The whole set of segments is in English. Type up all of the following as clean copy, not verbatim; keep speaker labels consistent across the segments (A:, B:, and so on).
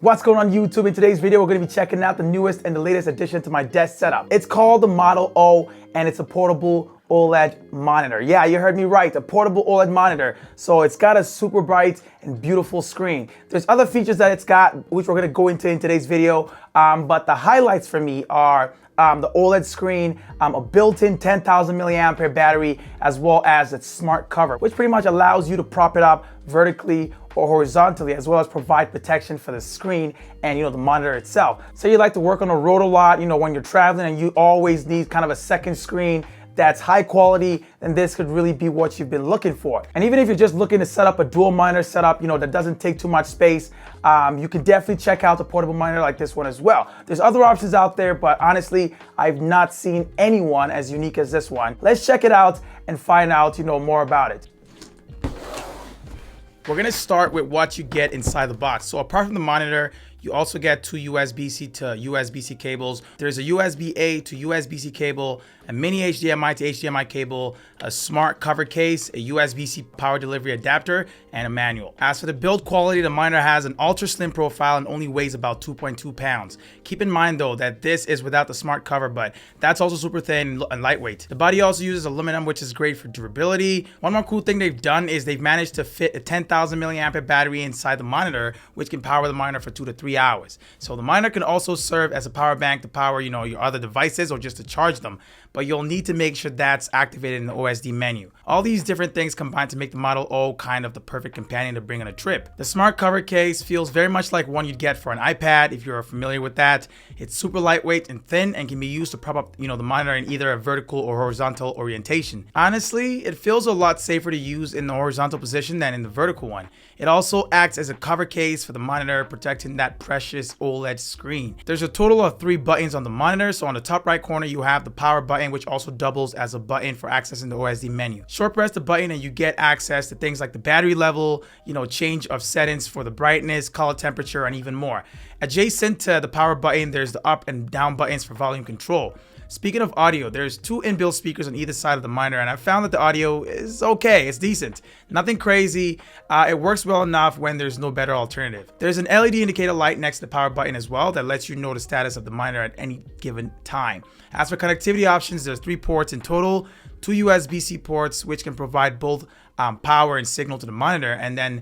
A: What's going on YouTube? In today's video, we're going to be checking out the newest and the latest addition to my desk setup. It's called the Model O, and it's a portable OLED monitor. Yeah, you heard me right, a portable OLED monitor. So it's got a super bright and beautiful screen. There's other features that it's got, which we're going to go into in today's video. But the highlights for me are the OLED screen, a built-in 10,000 milliampere battery, as well as its smart cover, which pretty much allows you to prop it up vertically or horizontally, as well as provide protection for the screen and the monitor itself. So you like to work on the road a lot, when you're traveling and you always need kind of a second screen that's high quality, then this could really be what you've been looking for. And even if you're just looking to set up a dual monitor setup, that doesn't take too much space, you can definitely check out a portable monitor like this one as well. There's other options out there, but honestly, I've not seen anyone as unique as this one. Let's check it out and find out, more about it. We're gonna start with what you get inside the box. So apart from the monitor, you also get two USB-C to USB-C cables. There's a USB-A to USB-C cable, a mini HDMI to HDMI cable, a smart cover case, a USB-C power delivery adapter, and a manual. As for the build quality, the monitor has an ultra slim profile and only weighs about 2.2 pounds. Keep in mind though that this is without the smart cover, but that's also super thin and lightweight. The body also uses aluminum, which is great for durability. One more cool thing they've done is they've managed to fit a 10,000 milliampere battery inside the monitor, which can power the monitor for 2 to 3 hours. So the monitor can also serve as a power bank to power, your other devices or just to charge them. But you'll need to make sure that's activated in the OSD menu. All these different things combine to make the Model O kind of the perfect companion to bring on a trip. The smart cover case feels very much like one you'd get for an iPad if you're familiar with that. It's super lightweight and thin and can be used to prop up, the monitor in either a vertical or horizontal orientation. Honestly, it feels a lot safer to use in the horizontal position than in the vertical one. It also acts as a cover case for the monitor, protecting that precious OLED screen. There's a total of 3 buttons on the monitor. So on the top right corner, you have the power button, which also doubles as a button for accessing the OSD menu. Short press the button and you get access to things like the battery level, change of settings for the brightness, color temperature, and even more. Adjacent to the power button, there's the up and down buttons for volume control. Speaking of audio, there's 2 inbuilt speakers on either side of the monitor, and I found that the audio is okay, it's decent. Nothing crazy, it works well enough when there's no better alternative. There's an LED indicator light next to the power button as well that lets you know the status of the monitor at any given time. As for connectivity options, there's 3 ports in total, 2 USB-C ports, which can provide both power and signal to the monitor, and then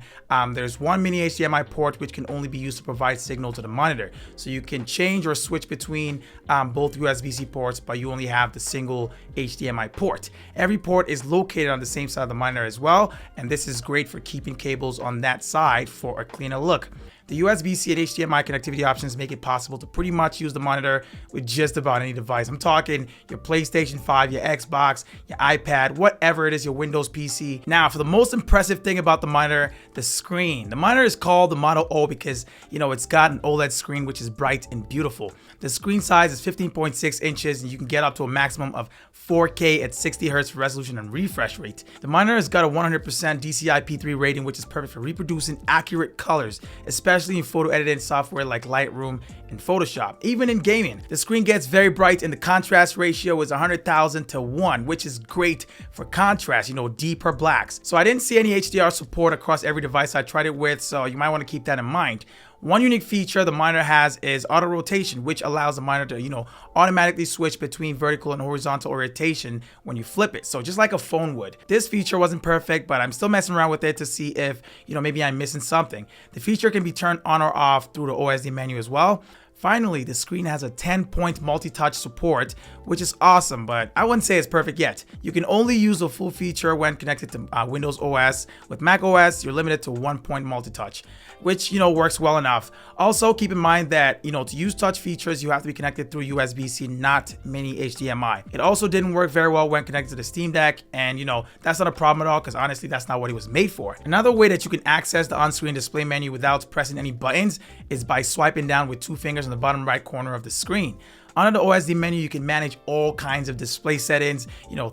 A: there's 1 mini HDMI port which can only be used to provide signal to the monitor. So you can change or switch between both USB-C ports, but you only have the single HDMI port. Every port is located on the same side of the monitor as well, and this is great for keeping cables on that side for a cleaner look. The USB-C and HDMI connectivity options make it possible to pretty much use the monitor with just about any device. I'm talking your PlayStation 5, your Xbox, your iPad, whatever it is, your Windows PC. Now, for the most impressive thing about the monitor, the screen. The monitor is called the Model O because, it's got an OLED screen which is bright and beautiful. The screen size is 15.6 inches and you can get up to a maximum of 4K at 60 Hz resolution and refresh rate. The monitor has got a 100% DCI-P3 rating, which is perfect for reproducing accurate colors, especially in photo editing software like Lightroom and Photoshop. Even in gaming, the screen gets very bright and the contrast ratio is 100,000 to 1, which is great for contrast, deeper blacks. So I didn't see any HDR support across every device I tried it with, so you might want to keep that in mind. One unique feature the monitor has is auto rotation, which allows the monitor to, automatically switch between vertical and horizontal orientation when you flip it. So just like a phone would. This feature wasn't perfect, but I'm still messing around with it to see if, maybe I'm missing something. The feature can be turned on or off through the OSD menu as well. Finally, the screen has a 10-point multi-touch support, which is awesome, but I wouldn't say it's perfect yet. You can only use the full feature when connected to Windows OS. With Mac OS, you're limited to 1-point multi-touch, which, works well enough. Also, keep in mind that, to use touch features, you have to be connected through USB-C, not mini HDMI. It also didn't work very well when connected to the Steam Deck, and, that's not a problem at all, because honestly, that's not what it was made for. Another way that you can access the on-screen display menu without pressing any buttons is by swiping down with 2 fingers on the bottom right corner of the screen. Under the OSD menu, you can manage all kinds of display settings,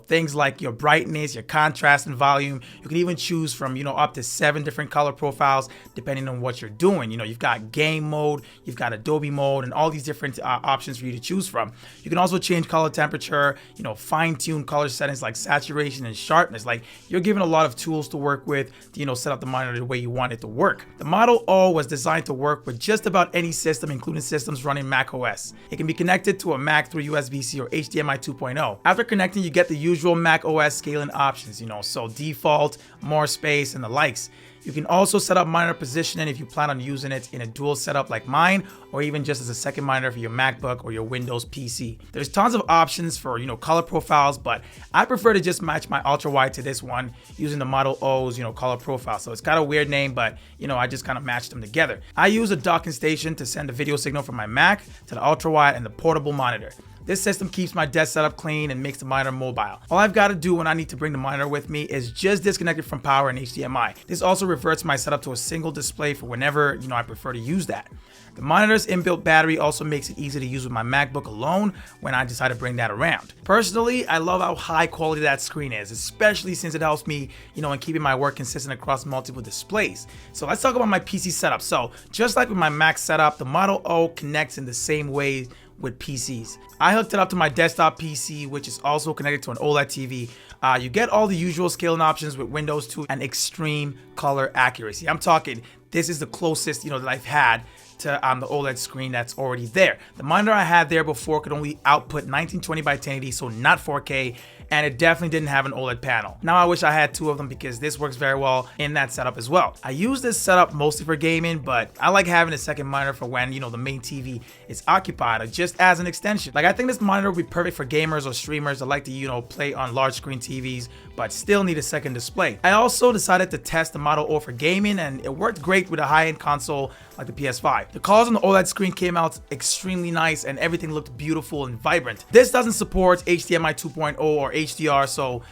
A: things like your brightness, your contrast and volume. You can even choose from, up to 7 different color profiles depending on what you're doing. You've got game mode, you've got Adobe mode, and all these different options for you to choose from. You can also change color temperature, fine-tune color settings like saturation and sharpness. Like, you're given a lot of tools to work with to, set up the monitor the way you want it to work. The Model O was designed to work with just about any system, including systems running Mac OS. It can be connected to a Mac through USB-C or HDMI 2.0. After connecting, you get the usual Mac OS scaling options, so default, more space, and the likes. You can also set up monitor positioning if you plan on using it in a dual setup like mine, or even just as a second monitor for your MacBook or your Windows PC. There's tons of options for, color profiles, but I prefer to just match my ultra wide to this one using the Model O's, color profile. So it's got a weird name, but, I just kind of matched them together. I use a docking station to send the video signal from my Mac to the ultra wide and the portable monitor. This system keeps my desk setup clean and makes the monitor mobile. All I've got to do when I need to bring the monitor with me is just disconnect it from power and HDMI. This also reverts my setup to a single display for whenever, I prefer to use that. The monitor's inbuilt battery also makes it easy to use with my MacBook alone when I decide to bring that around. Personally, I love how high quality that screen is, especially since it helps me, in keeping my work consistent across multiple displays. So let's talk about my PC setup. So just like with my Mac setup, the Model O connects in the same way with PCs. I hooked it up to my desktop PC, which is also connected to an OLED TV. You get all the usual scaling options with Windows 2 and extreme color accuracy. I'm talking, this is the closest, that I've had to the OLED screen that's already there. The monitor I had there before could only output 1920 by 1080, so not 4K, and it definitely didn't have an OLED panel. Now I wish I had 2 of them because this works very well in that setup as well. I use this setup mostly for gaming, but I like having a second monitor for when, the main TV is occupied, or just as an extension. Like, I think this monitor would be perfect for gamers or streamers that like to, play on large screen TVs, but still need a second display. I also decided to test the Model O for gaming, and it worked great with a high-end console like the PS5. The colors on the OLED screen came out extremely nice, and everything looked beautiful and vibrant. This doesn't support HDMI 2.0 or HDR, so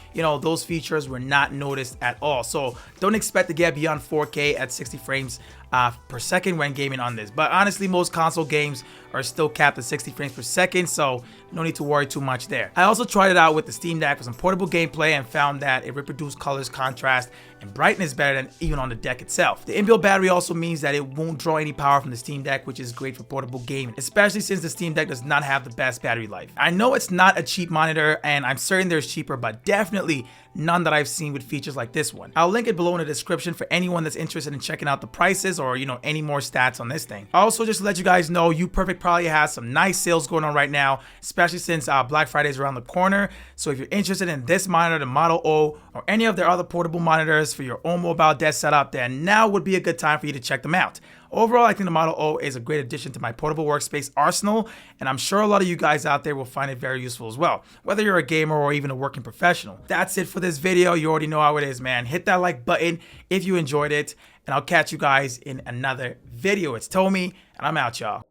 A: those features were not noticed at all. So don't expect to get beyond 4K at 60 frames per second when gaming on this. But honestly, most console games are still capped at 60 frames per second, so no need to worry too much there. I also tried it out with the Steam Deck for some portable gameplay and found that it reproduced colors, contrast, and brightness better than even on the deck itself. The inbuilt battery also means that it won't draw any power from the Steam Deck, which is great for portable gaming, especially since the Steam Deck does not have the best battery life. I know it's not a cheap monitor, and I'm certain there's cheaper, but definitely none that I've seen with features like this one. I'll link it below in the description for anyone that's interested in checking out the prices or, any more stats on this thing. Also, just to let you guys know, UPERFECT probably has some nice sales going on right now, especially since Black Friday is around the corner. So if you're interested in this monitor, the Model O, or any of their other portable monitors for your own mobile desk setup, then now would be a good time for you to check them out. Overall, I think the Model O is a great addition to my portable workspace arsenal, and I'm sure a lot of you guys out there will find it very useful as well, whether you're a gamer or even a working professional. That's it for this video. You already know how it is, man. Hit that like button if you enjoyed it, and I'll catch you guys in another video. It's Tommy, and I'm out, y'all.